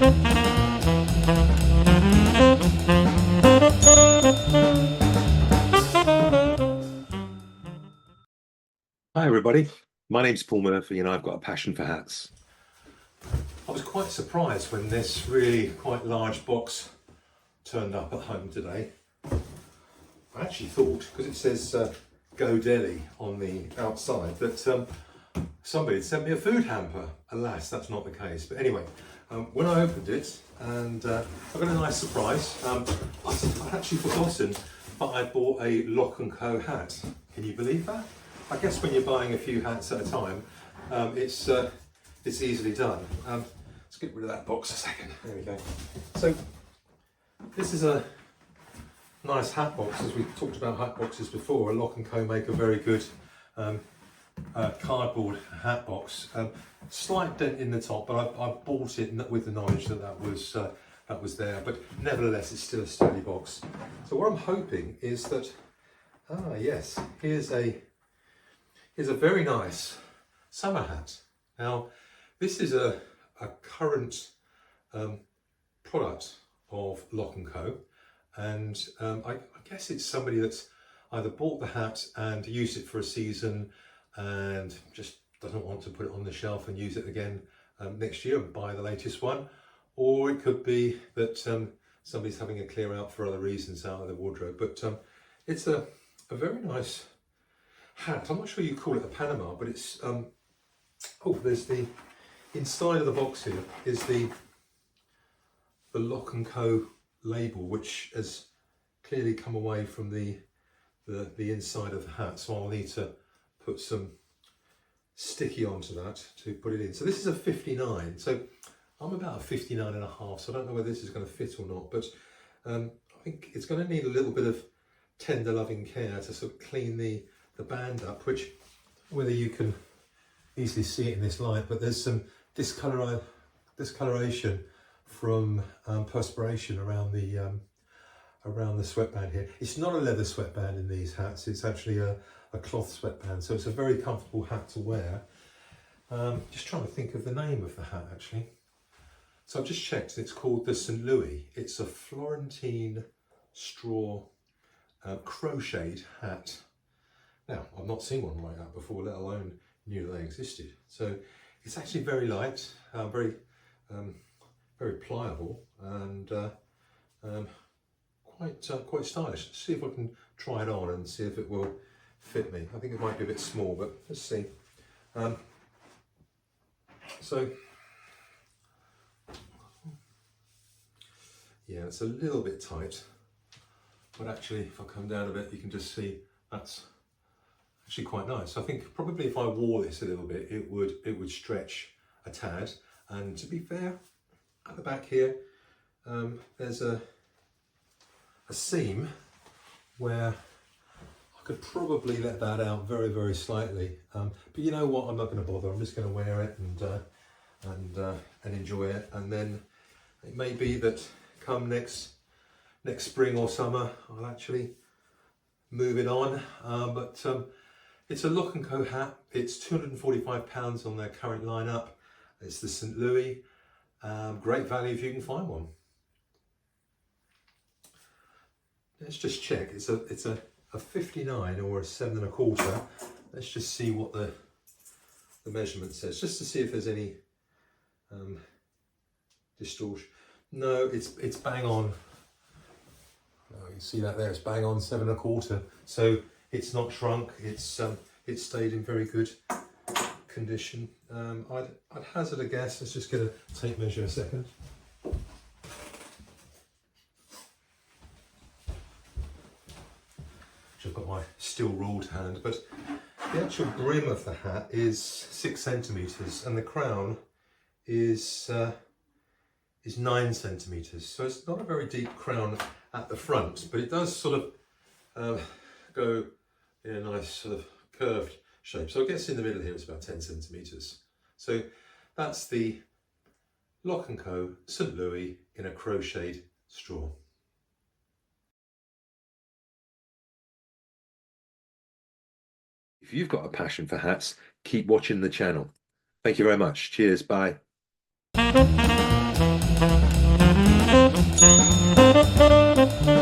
Hi everybody, my name's Paul Murphy and I've got a passion for hats. I was quite surprised when this really quite large box turned up at home today. I actually thought, because it says Go Delhi on the outside, that somebody had sent me a food hamper. Alas, that's not the case. But anyway, when I opened it, and I got a nice surprise. I'd actually forgotten, but I bought a Lock&Co hat. Can you believe that? I guess when you're buying a few hats at a time, it's easily done. Let's get rid of that box a second. There we go. So this is a nice hat box. As we've talked about hat boxes before, Lock&Co make a very good cardboard hat box. Slight dent in the top, but I bought it with the knowledge that that was there. But nevertheless, it's still a sturdy box. So what I'm hoping is that yes, here's a very nice summer hat. Now, this is a current product of Lock&Co, and I guess it's somebody that's either bought the hat and used it for a season and just doesn't want to put it on the shelf and use it again next year and buy the latest one, or it could be that somebody's having a clear out for other reasons out of the wardrobe. But it's a very nice hat. I'm not sure you call it a Panama, but it's there's the inside of the box here is the Lock&Co label, which has clearly come away from the inside of the hat, so I'll need to put some sticky onto that to put it in. So this is a 59, so I'm about a 59 and a half, so I don't know whether this is going to fit or not, but I think it's going to need a little bit of tender loving care to sort of clean the band up, which, whether you can easily see it in this light, but there's some discoloration from perspiration around the sweatband here. It's not a leather sweatband in these hats, it's actually a cloth sweatband, so it's a very comfortable hat to wear. Just trying to think of the name of the hat actually. So I've just checked, it's called the St. Louis. It's a Florentine straw crocheted hat. Now, I've not seen one like that before, let alone knew they existed. So it's actually very light, very pliable, and quite stylish. Let's see if I can try it on and see if it will fit me. I think it might be a bit small, but let's see. So yeah, it's a little bit tight, but actually if I come down a bit, you can just see that's actually quite nice. I think probably if I wore this a little bit, it would stretch a tad. And to be fair, at the back here, there's a seam where I could probably let that out very, very slightly. But you know what? I'm not going to bother. I'm just going to wear it and enjoy it. And then it may be that come next spring or summer, I'll actually move it on. But it's a Lock&Co hat. It's £245 on their current lineup. It's the St. Louis. Great value if you can find one. Let's just check. It's a 59 or a 7 1/4. Let's just see what the measurement says, just to see if there's any distortion. No, it's bang on. Oh, you see that there? It's bang on 7 1/4. So it's not shrunk. It's stayed in very good condition. I'd hazard a guess. Let's just get a tape measure a second. I've got my steel rule to hand, but the actual brim of the hat is 6 centimeters, and the crown is 9 centimeters. So it's not a very deep crown at the front, but it does sort of go in a nice sort of curved shape. So I guess in the middle here it's about 10 centimeters. So that's the Lock&Co St. Louis in a crocheted straw. If you've got a passion for hats, keep watching the channel. Thank you very much. Cheers. Bye. Bye.